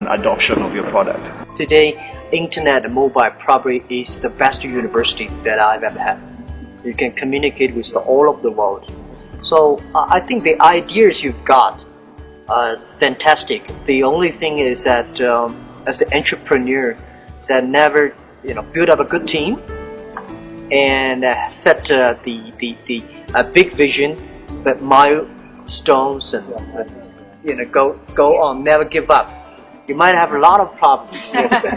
adoption of your product? Today, internet and mobile probably is the best university that I've ever had. You can communicate with all of the world. So I think the ideas you've got are fantastic. The only thing is that as an entrepreneur, that never build up a good team and set the big vision, but milestones and go on, never give up. You might have a lot of problems,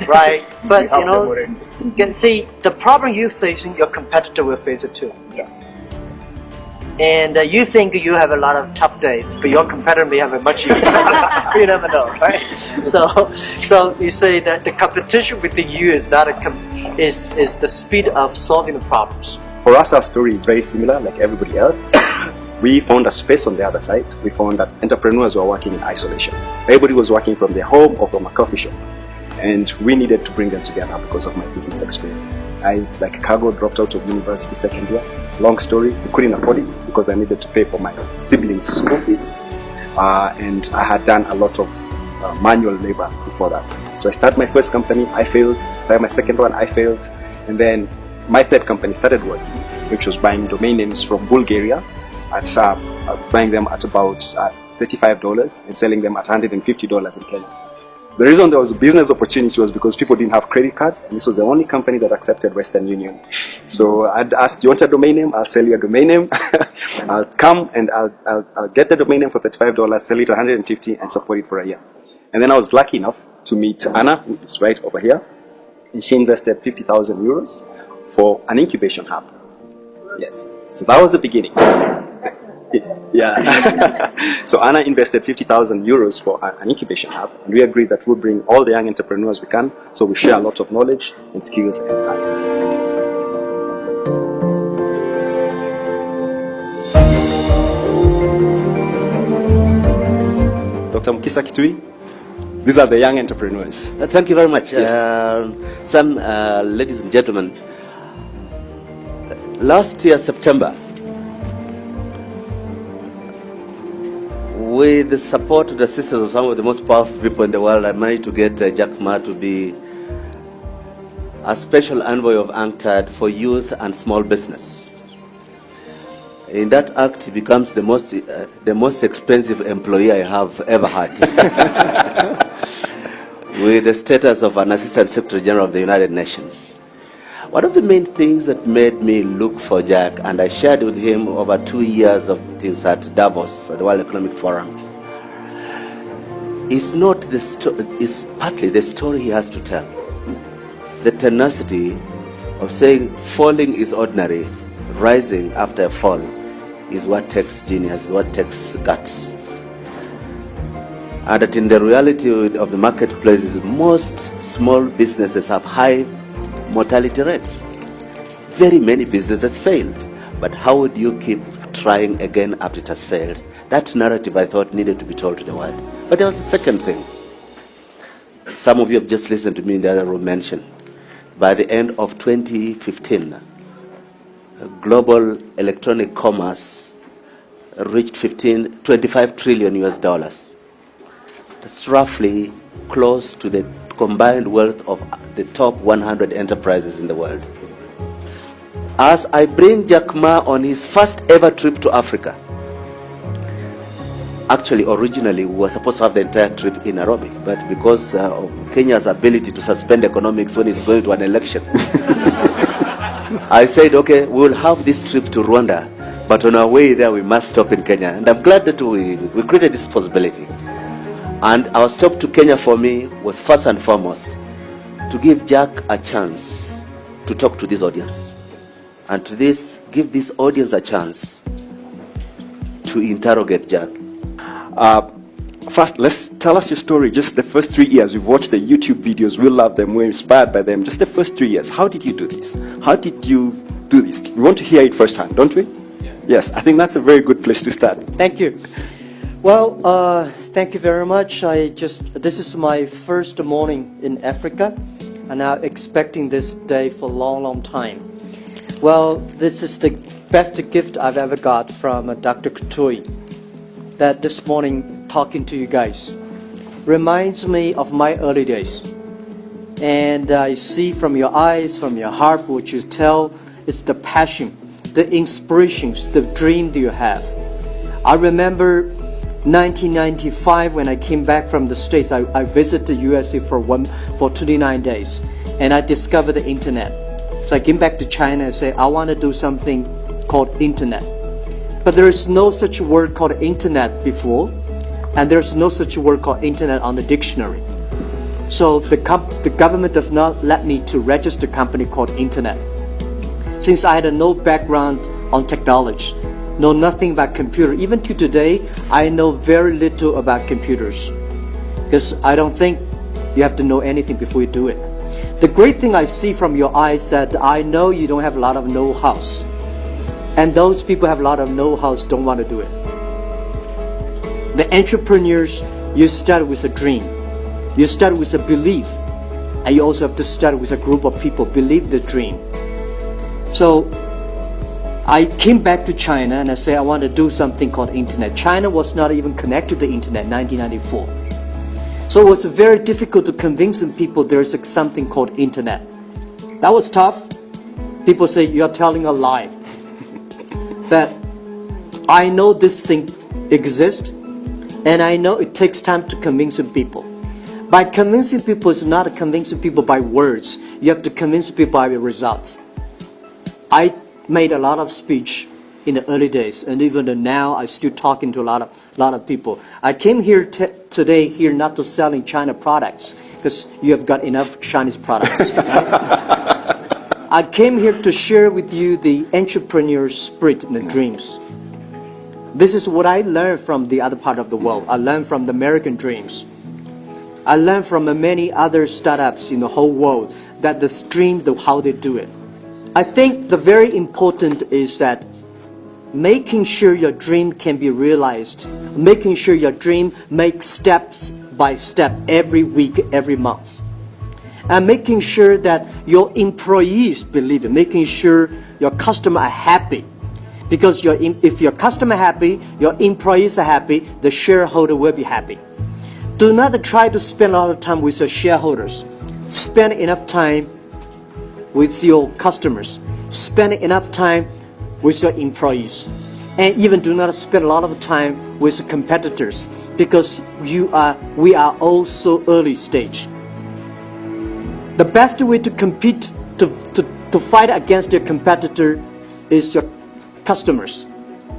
right? But you can see the problem you're facing, your competitor will face it too. Yeah. And you think you have a lot of tough days, but your competitor may have a much easier. You never know, right? So you say that the competition within you is not is the speed of solving the problems. For us, our story is very similar, like everybody else. We found a space on the other side. We found that entrepreneurs were working in isolation. Everybody was working from their home or from a coffee shop. And we needed to bring them together because of my business experience. I, like Cargo, dropped out of university second year. Long story, we couldn't afford it because I needed to pay for my siblings' school fees. And I had done a lot of manual labor before that. So I started my first company, I failed. Started my second one, I failed. And then my third company started working, which was buying domain names from Bulgaria, buying them at about $35 and selling them at $150 in Kenya. The reason there was a business opportunity was because people didn't have credit cards, and this was the only company that accepted Western Union. So I'd ask, do you want a domain name? I'll sell you a domain name. I'll come and I'll get the domain name for $35, sell it $150 and support it for a year. And then I was lucky enough to meet Anna, who is right over here. And she invested 50,000 euros for an incubation hub. Yes, so that was the beginning. Yeah. So Anna invested 50,000 euros for an incubation hub, and we agreed that we'll bring all the young entrepreneurs we can, so we share a lot of knowledge and skills and that. Dr. Mukisa Kitui, these are the young entrepreneurs. Thank you very much. Yes. Ladies and gentlemen, last year, September, with the support of the sisters of some of the most powerful people in the world, I managed to get Jack Ma to be a special envoy of UNCTAD for youth and small business. In that act, he becomes the most expensive employee I have ever had, with the status of an Assistant Secretary General of the United Nations. One of the main things that made me look for Jack, and I shared with him over 2 years of things at Davos, at the World Economic Forum, is partly the story he has to tell. The tenacity of saying falling is ordinary, rising after a fall is what takes genius, what takes guts. And that in the reality of the marketplace, most small businesses have high mortality rates. Very many businesses fail. But how would you keep trying again after it has failed? That narrative, I thought, needed to be told to the world. But there was a second thing. Some of you have just listened to me in the other room mention. By the end of 2015, global electronic commerce reached 25 trillion US dollars. That's roughly close to the combined wealth of the top 100 enterprises in the world. As I bring Jack Ma on his first ever trip to Africa, actually originally we were supposed to have the entire trip in Nairobi, but because of Kenya's ability to suspend economics when it's going to an election, I said, okay, we'll have this trip to Rwanda, but on our way there we must stop in Kenya. And I'm glad that we created this possibility. And our stop to Kenya for me was first and foremost to give Jack a chance to talk to this audience, and to give this audience a chance to interrogate Jack. First, let's tell us your story. Just the first 3 years. We've watched the YouTube videos. We love them. We're inspired by them. Just the first 3 years. How did you do this? How did you do this? We want to hear it firsthand, don't we? Yeah. Yes, I think that's a very good place to start. Thank you. Well, thank you very much. This is my first morning in Africa, and I'm expecting this day for a long, long time. Well, this is the best gift I've ever got from Dr. Kitui, that this morning talking to you guys. reminds me of my early days. And I see from your eyes, from your heart, what you tell, it's the passion, the inspirations, the dream that you have. I remember 1995 when I came back from the States. I visited the USA for 29 days, and I discovered the internet. So I came back to China and said, I want to do something called internet. But there is no such word called internet before, and there's no such word called internet on the dictionary. So the government does not let me to register a company called internet. Since I had no background on technology, know nothing about computer, even to today, I know very little about computers. Because I don't think you have to know anything before you do it. The great thing I see from your eyes that I know you don't have a lot of know-hows. And those people have a lot of know-hows don't want to do it. The entrepreneurs, you start with a dream. You start with a belief. And you also have to start with a group of people, believe the dream. So I came back to China and I said I want to do something called internet. China was not even connected to the internet in 1994. So it was very difficult to convince people there is something called internet. That was tough. People say you're telling a lie. But I know this thing exists, and I know it takes time to convince people. By convincing people, it's not convincing people by words. You have to convince people by results. I made a lot of speech in the early days, and even now I still talking to a lot of people. I came here today here not to selling China products, because you have got enough Chinese products. I came here to share with you the entrepreneur spirit and the dreams. This is what I learned from the other part of the world. I learned from the American dreams. I learned from many other startups in the whole world that the dream, how they do it. I think the very important is that making sure your dream can be realized, making sure your dream makes steps by step every week, every month. And making sure that your employees believe it, making sure your customers are happy. Because if your customer happy, your employees are happy, the shareholder will be happy. Do not try to spend a lot of time with your shareholders. Spend enough time with your customers. Spend enough time with your employees. And even do not spend a lot of time with competitors, because we are all so early stage. The best way to compete, to fight against your competitor is your customers,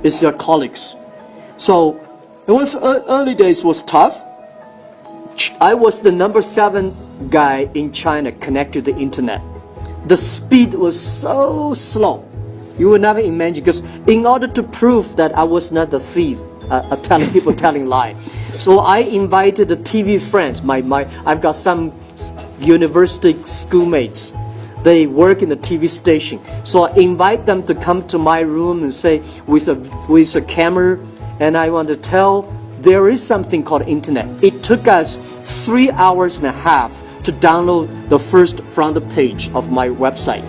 is your colleagues. So it was early days was tough. I was the number 7 guy in China connected to the internet. The speed was so slow. You would never imagine, because in order to prove that I was not the thief, telling people telling lie. So I invited the TV friends. I've got some university schoolmates. They work in the TV station. So I invite them to come to my room and say, with a camera, and I want to tell there is something called internet. It took us 3 hours and a half to download the first front page of my website.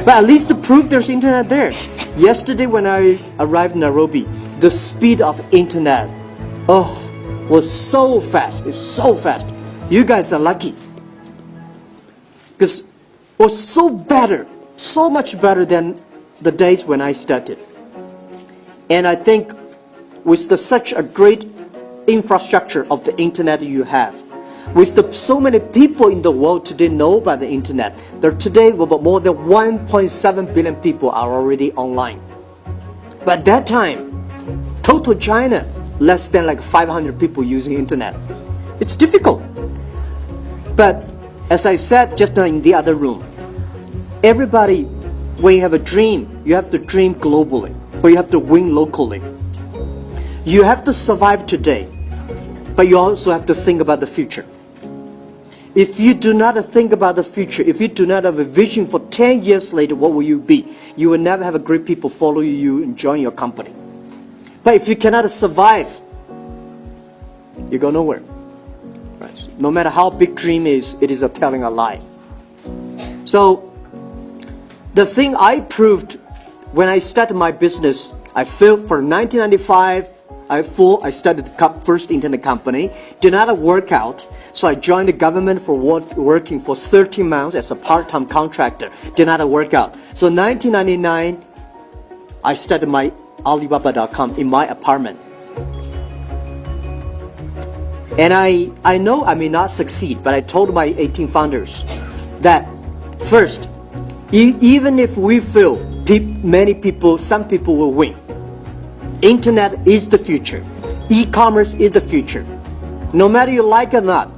But at least to prove there's internet there. Yesterday when I arrived in Nairobi, the speed of internet, was so fast. It's so fast. You guys are lucky. Because it was so much better than the days when I started. And I think with such a great infrastructure of the internet you have, with so many people in the world today know about the internet, there today more than 1.7 billion people are already online. But at that time, total China, less than like 500 people using internet. It's difficult. But as I said just now in the other room, everybody, when you have a dream, you have to dream globally, but you have to win locally. You have to survive today, but you also have to think about the future. If you do not think about the future, if you do not have a vision for 10 years later, what will you be? You will never have a great people follow you and join your company. But if you cannot survive, you go nowhere. Right? No matter how big dream is, it is a telling a lie. So the thing I proved when I started my business, I failed for 1995. I started the first internet company. Did not work out. So I joined the government for working for 13 months as a part-time contractor. Did not work out. So in 1999, I started my Alibaba.com in my apartment. And I know I may not succeed, but I told my 18 founders that first, even if we fail, some people will win. Internet is the future. E-commerce is the future. No matter you like it or not,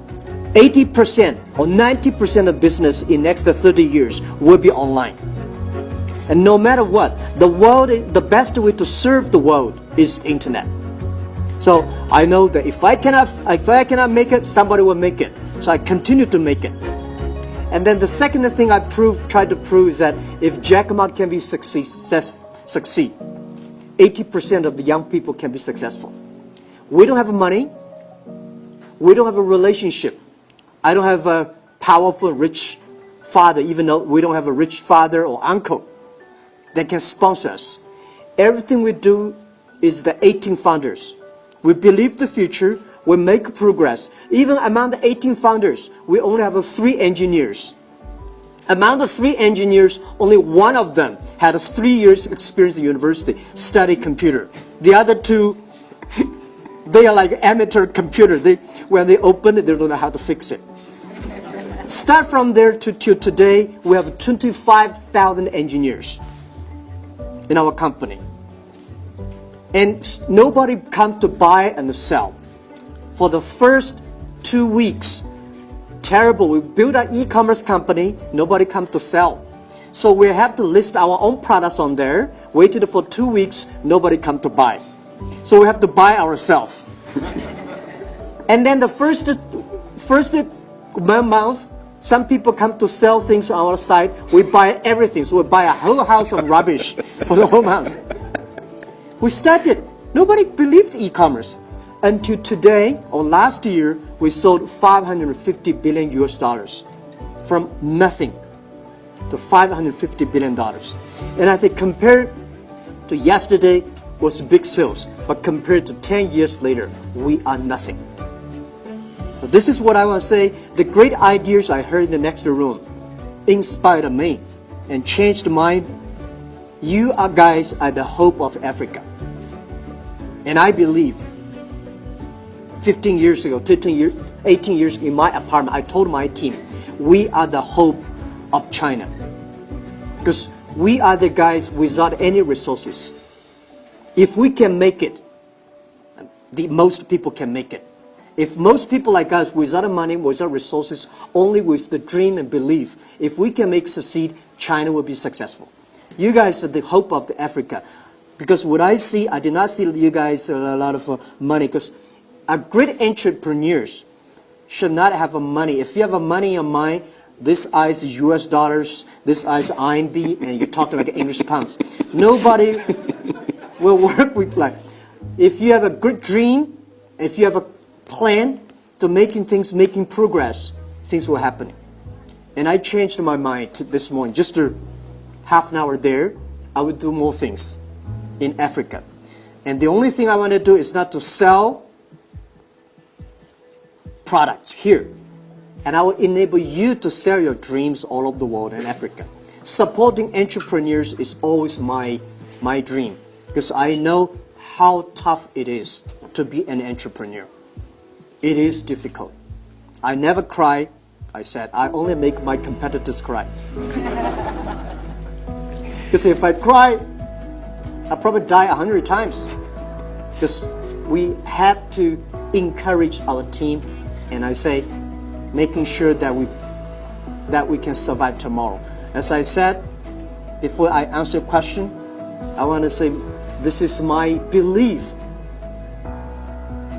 80% or 90% of business in next 30 years will be online. And no matter what, the best way to serve the world is internet. So I know that if I cannot make it, somebody will make it. So I continue to make it. And then the second thing I tried to prove is that if Jack Ma can be succeed, 80% of the young people can be successful. We don't have money. We don't have a relationship. I don't have a powerful, rich father, even though we don't have a rich father or uncle that can sponsor us. Everything we do is the 18 founders. We believe the future. We make progress. Even among the 18 founders, we only have 3 engineers. Among the 3 engineers, only one of them had 3 years experience at university, study computer. The other 2, they are like amateur computer. When they open it, they don't know how to fix it. Start from there to today, we have 25,000 engineers in our company. And nobody comes to buy and sell. For the first 2 weeks, terrible. We built an e-commerce company. Nobody comes to sell. So we have to list our own products on there. Waited for 2 weeks. Nobody comes to buy. So we have to buy ourselves. And then the first month, some people come to sell things on our site. We buy everything. So we buy a whole house of rubbish for the whole month. We started. Nobody believed e-commerce. Until today, or last year, we sold $550 billion US dollars. From nothing to $550 billion. And I think compared to yesterday was big sales. But compared to 10 years later, we are nothing. So this is what I want to say. The great ideas I heard in the next room inspired me and changed mine. You guys are the hope of Africa. And I believe 15 years ago, 18 years in my apartment, I told my team, we are the hope of China. Because we are the guys without any resources. If we can make it, most people can make it. If most people like us, without money, without resources, only with the dream and belief, if we can succeed, China will be successful. You guys are the hope of Africa. Because what I see, I did not see you guys a lot of money. Because great entrepreneurs should not have money. If you have money in your mind, this is US dollars, this is RMB, and you're talking like English pounds. Nobody will work with like. If you have a good dream, if you have a plan to making progress, things will happen. And I changed my mind this morning. Just a half an hour there, I would do more things in Africa. And the only thing I want to do is not to sell products here. And I will enable you to sell your dreams all over the world in Africa. Supporting entrepreneurs is always my dream. Because I know how tough it is to be an entrepreneur. It is difficult. I never cry. I said, I only make my competitors cry. Because if I cry, I'll probably die 100 times. Because we have to encourage our team, and I say, making sure that we can survive tomorrow. As I said, before I answer your question, I want to say this is my belief.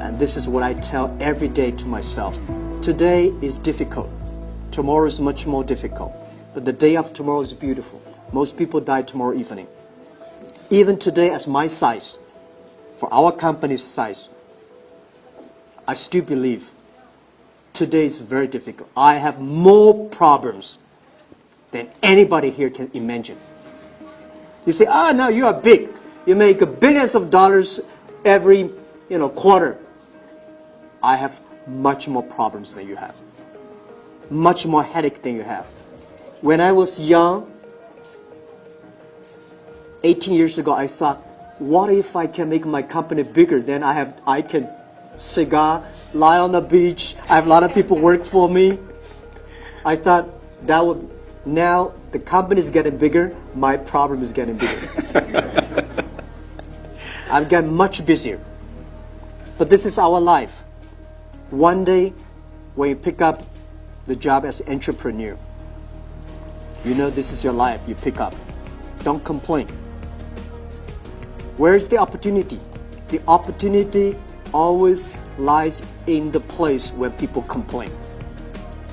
And this is what I tell every day to myself. Today is difficult. Tomorrow is much more difficult. But the day after tomorrow is beautiful. Most people die tomorrow evening. Even today, as my size, for our company's size, I still believe today is very difficult. I have more problems than anybody here can imagine. You say, no, you are big. You make billions of dollars every quarter, I have much more problems than you have. Much more headache than you have. When I was young, 18 years ago, I thought, what if I can make my company bigger? Then I can cigar, lie on the beach. I have a lot of people work for me. I thought that would. Now the company is getting bigger. My problem is getting bigger. I've gotten much busier. But this is our life. One day, when you pick up the job as an entrepreneur, this is your life. You pick up. Don't complain. Where is the opportunity? The opportunity always lies in the place where people complain.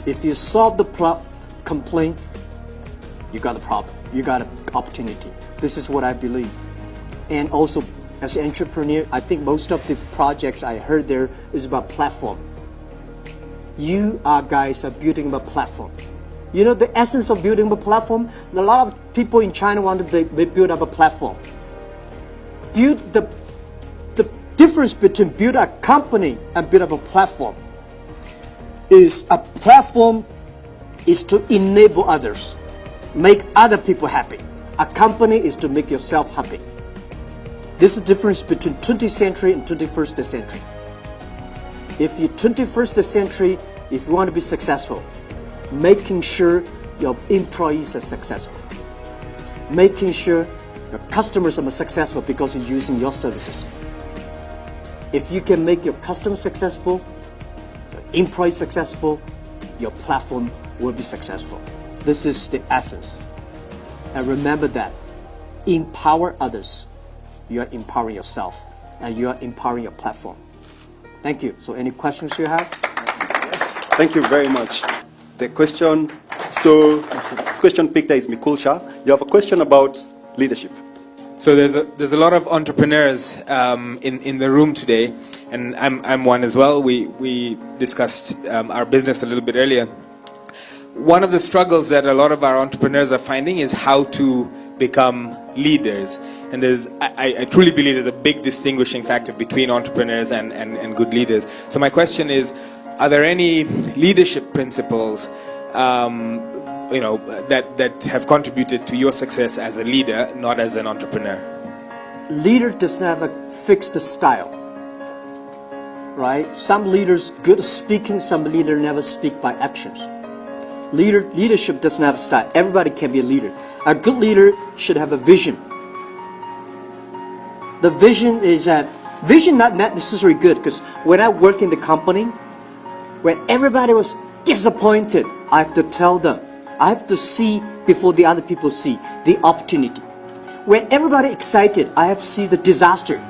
If you solve the complaint, you got a problem. You got an opportunity. This is what I believe. And also, as an entrepreneur, I think most of the projects I heard there is about platform. You guys are building a platform. The essence of building a platform? A lot of people in China want to build up a platform. The difference between build a company and build up a platform is a platform is to enable others, make other people happy. A company is to make yourself happy. This is the difference between 20th century and 21st century. If you're 21st century, if you want to be successful, making sure your employees are successful, making sure your customers are successful because you're using your services. If you can make your customers successful, your employees successful, your platform will be successful. This is the essence. And remember that. Empower others. You are empowering yourself. And you are empowering your platform. Thank you. So any questions you have? Yes. Thank you very much. The question picker is Mikul Shah. You have a question about leadership. So there's a lot of entrepreneurs in the room today, and I'm one as well. We discussed our business a little bit earlier. One of the struggles that a lot of our entrepreneurs are finding is how to become leaders. And I truly believe there's a big distinguishing factor between entrepreneurs and good leaders. So my question is, are there any leadership principles that have contributed to your success as a leader, not as an entrepreneur? Leader does not have a fixed style, right? Some leaders good at speaking, some leaders never speak by actions. Leadership doesn't have a style. Everybody can be a leader. A good leader should have a vision. The vision is not necessarily good, because when I work in the company, when everybody was disappointed, I have to tell them. I have to see before the other people see the opportunity. When everybody excited, I have to see the disaster.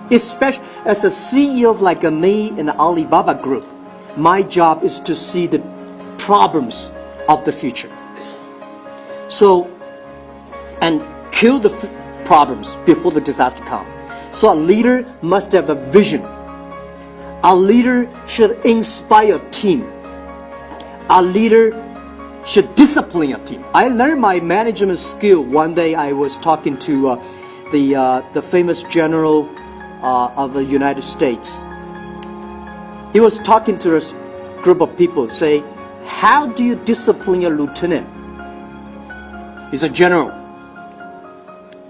Especially as a CEO of like me in the Alibaba Group, my job is to see the problems of the future. So, and kill the problems before the disaster comes. So a leader must have a vision. A leader should inspire a team. A leader should discipline a team. I learned my management skill one day. I was talking to the famous general of the United States. He was talking to a group of people, say, how do you discipline your lieutenant? He's a general.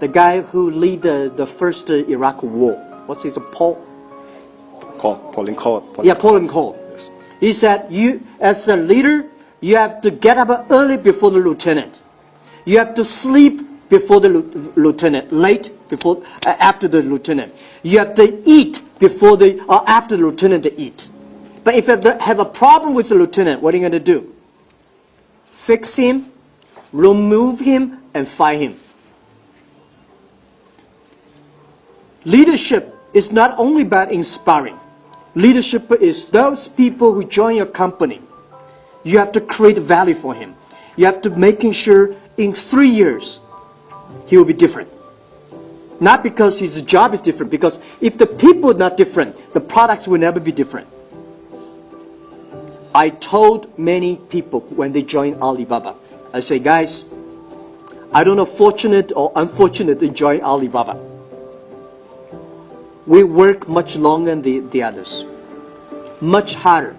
The guy who lead the first Iraq war. What's his name? Pauline Cole. Yeah, Pauline Cole. Yes. He said, you as a leader, you have to get up early before the lieutenant. You have to sleep before the lieutenant, late before, after the lieutenant. You have to eat before or after the lieutenant to eat. But if you have a problem with the lieutenant, what are you going to do? Fix him, remove him, and fire him. Leadership is not only about inspiring. Leadership is those people who join your company. You have to create value for him. You have to making sure in 3 years he will be different. Not because his job is different, because if the people are not different, the products will never be different. I told many people when they joined Alibaba, I say, guys, I don't know fortunate or unfortunate in joining Alibaba. we work much longer than the others, much harder.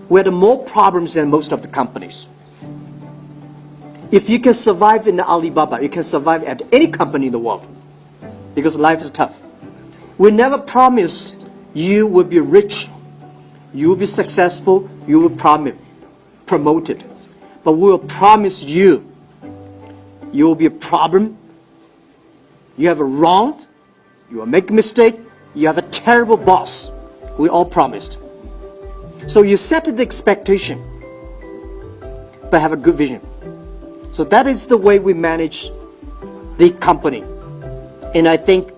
We have more problems than most of the companies. If you can survive in Alibaba, you can survive at any company in the world, because life is tough. We never promise you will be rich, you will be successful, you will be promoted. But we will promise you will be a problem, you have a wrong, you will make a mistake, you have a terrible boss. We all promised. So you set the expectation, but have a good vision. So that is the way we manage the company. And I think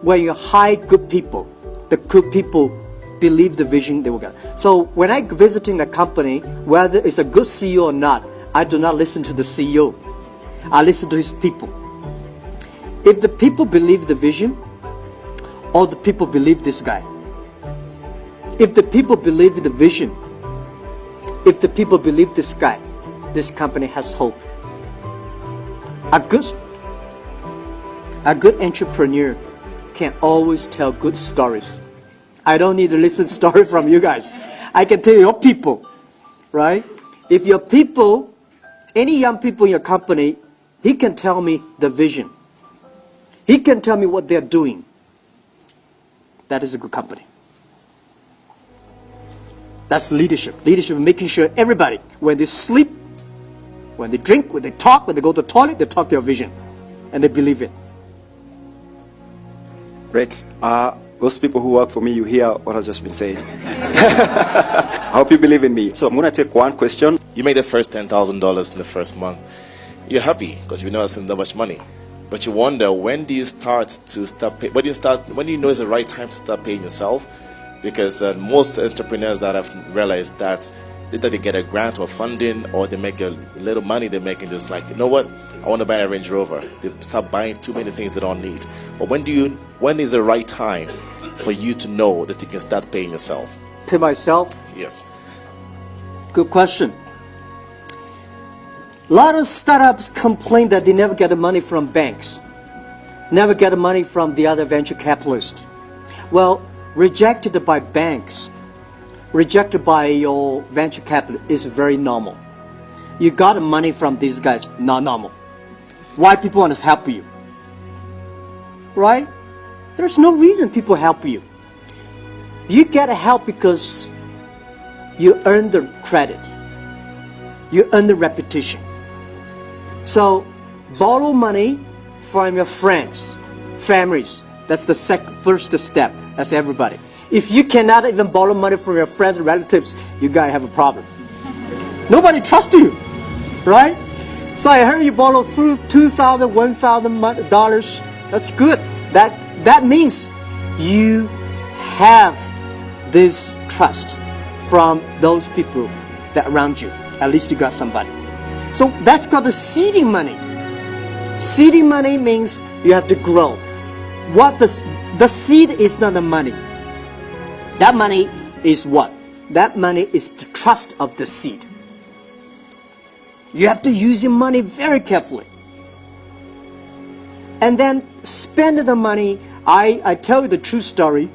when you hire good people, the good people believe the vision they will get. So when I visiting a company, whether it's a good CEO or not, I do not listen to the CEO. I listen to his people. If the people believe the vision, or the people believe this guy. If the people believe the vision, if the people believe this guy, this company has hope. A good entrepreneur can always tell good stories. I don't need to listen to story from you guys. I can tell your people, right? If your people, any young people in your company, he can tell me the vision. He can tell me what they're doing. That is a good company. That's leadership. Leadership is making sure everybody, when they sleep, when they drink, when they talk, when they go to the toilet, they talk your vision. And they believe it. Great. Those people who work for me, you hear what I've just been saying. I hope you believe in me. So I'm going to take one question. You made the first $10,000 in the first month. You're happy because you know it's not that much money. But you wonder, when do you start to start paying? When do you know it's the right time to start paying yourself? Because most entrepreneurs that I've realized that either they get a grant or funding, or they make a little money they're making, just like, you know what, I want to buy a Range Rover. They start buying too many things they don't need. But when is the right time for you to know that you can start paying yourself? Pay myself? Yes. Good question. A lot of startups complain that they never get the money from banks, never get the money from the other venture capitalists. Well, rejected by banks, rejected by your venture capital is very normal. You got money from these guys, not normal. Why people want to help you? Right? There's no reason people help you. You get help because you earn the credit. You earn the reputation. So, borrow money from your friends, families. That's the first step. That's everybody. If you cannot even borrow money from your friends and relatives, you guys have a problem. Nobody trusts you, right? So I heard you borrow $2,000, $1,000. That's good. That means you have this trust from those people that around you. At least you got somebody. So that's called the seeding money. Seeding money means you have to grow. The seed is not the money. That money is what? That money is the trust of the seed. You have to use your money very carefully. And then spend the money. I tell you the true story.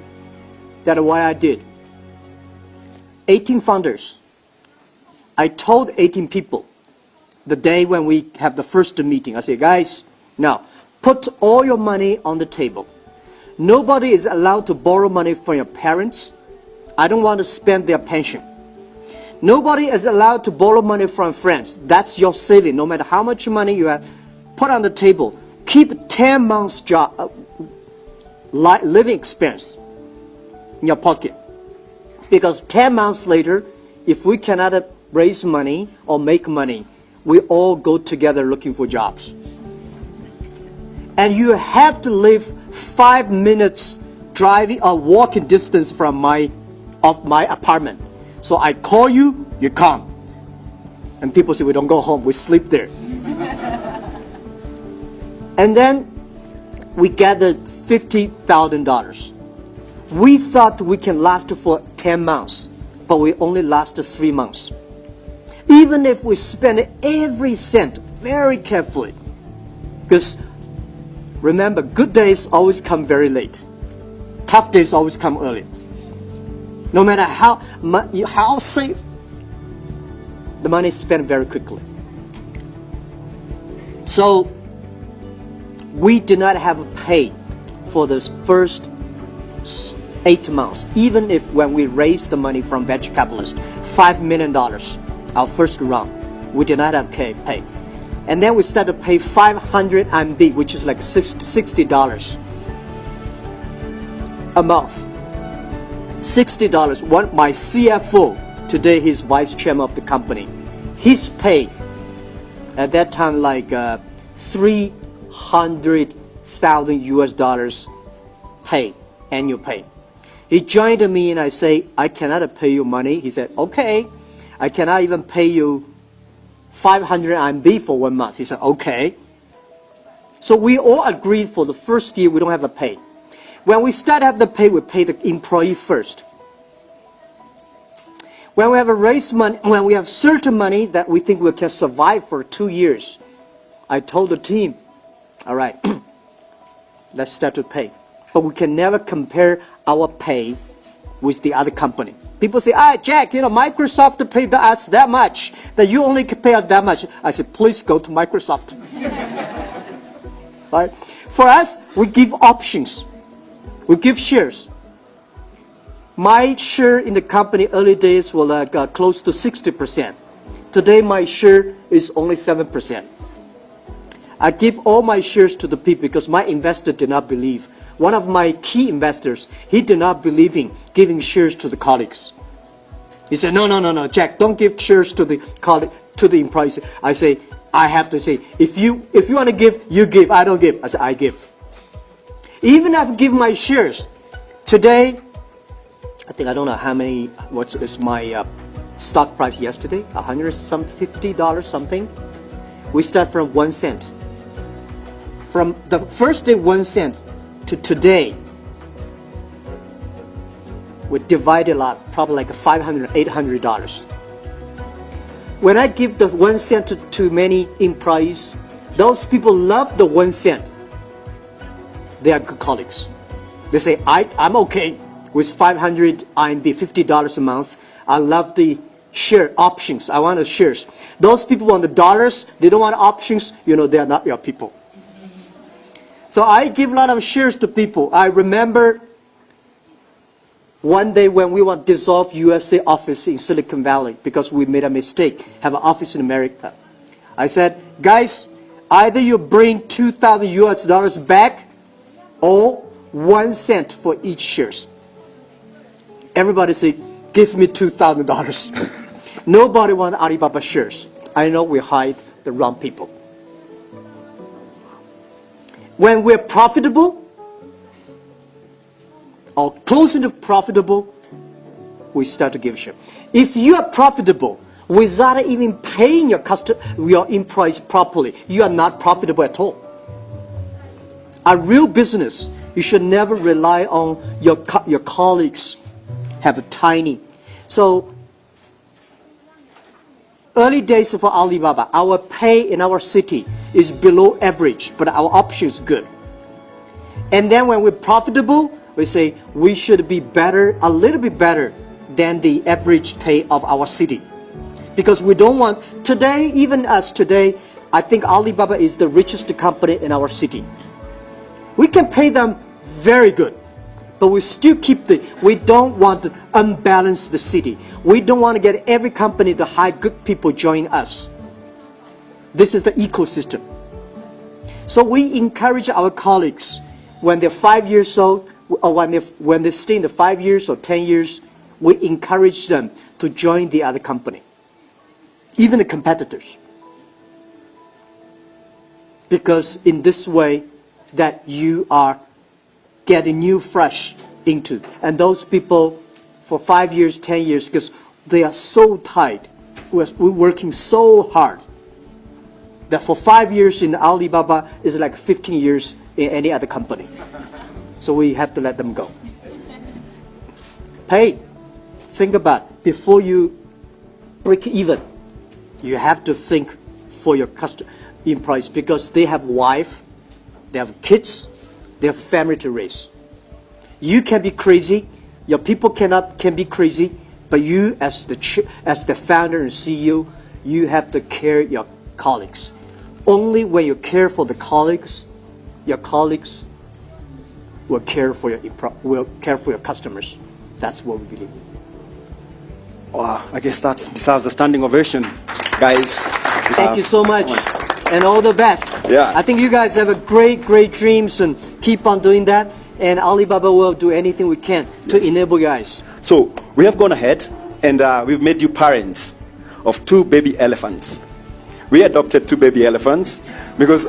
That's what I did. 18 founders. I told 18 people the day when we have the first meeting. I said, guys, now put all your money on the table. Nobody is allowed to borrow money from your parents. I don't want to spend their pension. Nobody is allowed to borrow money from friends. That's your saving. No matter how much money you have, put on the table. Keep 10 months job, living expense in your pocket. Because 10 months later, if we cannot raise money or make money, we all go together looking for jobs. And you have to live 5 minutes driving or walking distance from my apartment. So I call you, you come. And people say, we don't go home, we sleep there. And then we gathered $50,000. We thought we can last for 10 months, but we only lasted 3 months. Even if we spend every cent very carefully. Because remember, good days always come very late. tough days always come early. No matter how safe, the money is spent very quickly. So we did not have a pay for this first 8 months. Even if when we raised the money from venture capitalists, $5 million, our first round, we did not have pay. And then we started to pay 500 RMB, which is like $60 a month. $60. My CFO, today he's vice chairman of the company, his pay at that time like 300,000 US dollars pay, annual pay. He joined me and I say, I cannot pay you money. He said, okay, I cannot even pay you 500 RMB for 1 month. He said, okay. So we all agreed for the first year we don't have a pay. When we start to have the pay, we pay the employee first. When we have a raise money, when we have certain money that we think we can survive for 2 years, I told the team, all right, let's start to pay. But we can never compare our pay with the other company. People say, Jack, Microsoft paid us that much, that you only can pay us that much. I said, please go to Microsoft. Right? For us, we give options. We give shares. My share in the company early days was close to 60%. Today, my share is only 7%. I give all my shares to the people because my investor did not believe. One of my key investors, he did not believe in giving shares to the colleagues. He said, no, Jack, don't give shares to the colleague, to the employees. I say, I have to say, if you want to give, you give. I don't give. I say, I give. Even if I give my shares, today, I think I don't know what is my stock price yesterday, $150 something. We start from 1 cent. From the first day 1 cent to today, we divided a lot, probably like $500, $800. When I give the 1 cent to many employees, those people love the 1 cent. They are good colleagues. They say, I'm okay with 500 RMB, $50 a month. I love the share options. I want the shares. Those people want the dollars. They don't want options. They are not your people. So I give a lot of shares to people. I remember one day when we want to dissolve USA office in Silicon Valley because we made a mistake, have an office in America. I said, guys, either you bring 2,000 US dollars back or 1 cent for each shares. Everybody say, give me $2,000. Nobody wants Alibaba shares. I know we hide the wrong people. When we're profitable, or close to profitable, we start to give share. If you are profitable without even paying your employees properly, you are not profitable at all. A real business, you should never rely on your colleagues have a tiny. So, early days for Alibaba, our pay in our city is below average, but our option is good. And then when we're profitable, we say we should be better, a little bit better than the average pay of our city. Because we don't want, today, even us today, I think Alibaba is the richest company in our city. We can pay them very good, but we still we don't want to unbalance the city. We don't want to get every company to hire good people join us. This is the ecosystem. So we encourage our colleagues when they're 5 years old, or when they stay in the 5 years or 10 years, we encourage them to join the other company, even the competitors. Because in this way, that you are getting new fresh into. And those people for 5 years, 10 years, because they are so tight, we're working so hard, that for 5 years in Alibaba is like 15 years in any other company. So we have to let them go. Pay. Think about, before you break even, you have to think for your employees, because they have wife, they have kids, they have family to raise. You can be crazy, your people can be crazy, but you as the founder and CEO, you have to care your colleagues. Only when you care for the colleagues, your colleagues will care for your customers. That's what we believe. Wow, I guess that deserves a standing ovation, guys. Thank you so much, and all the best. Yeah. I think you guys have a great dreams, and keep on doing that. And Alibaba will do anything we can to enable you guys. So we have gone ahead and we've made you parents of 2 baby elephants. We adopted 2 baby elephants because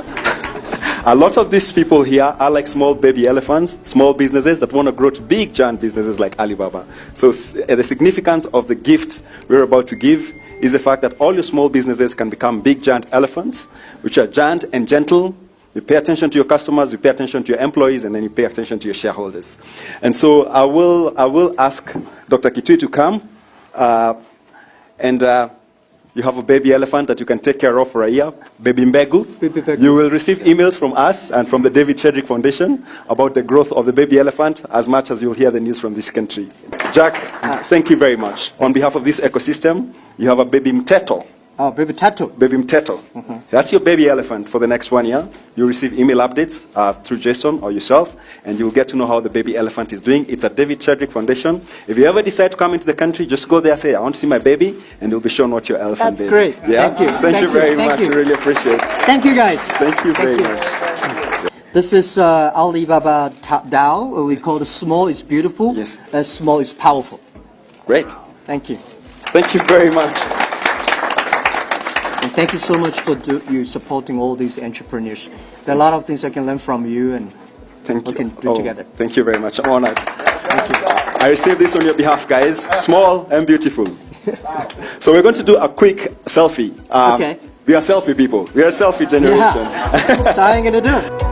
a lot of these people here are like small baby elephants, small businesses that want to grow to big giant businesses like Alibaba. So the significance of the gift we're about to give is the fact that all your small businesses can become big giant elephants, which are giant and gentle. You pay attention to your customers, you pay attention to your employees, and then you pay attention to your shareholders. And so I will ask Dr. Kitui to come, and you have a baby elephant that you can take care of for a year, Baby Mbegu. Baby Mbegu. You will receive emails from us and from the David Chedrick Foundation about the growth of the baby elephant as much as you'll hear the news from this country. Jack, thank you very much. On behalf of this ecosystem, you have a Baby Mteto. Oh, Baby Tattoo. Baby Mteto. That's your baby elephant for the next 1 year. You'll receive email updates through Jason or yourself, and you'll get to know how the baby elephant is doing. It's at David Chedrick Foundation. If you ever decide to come into the country, just go there, say, I want to see my baby, and you'll be shown what your elephant That's is. great. Yeah? Thank you. Thank you very Thank much. you. We really appreciate it. Thank you, guys. Thank you very much. This is Alibaba DAO. We call it small is beautiful, Yes. and small is powerful. Great. Thank you. Thank you very much. And thank you so much for you supporting all these entrepreneurs. There are a lot of things I can learn from you, and Thank we you. can do together. Thank you very much. I'm honored. Thank you. I received this on your behalf, guys. Small and beautiful. So we're going to do a quick selfie. Okay. We are selfie people. We are a selfie generation. Yeah. That's how I'm going to do it.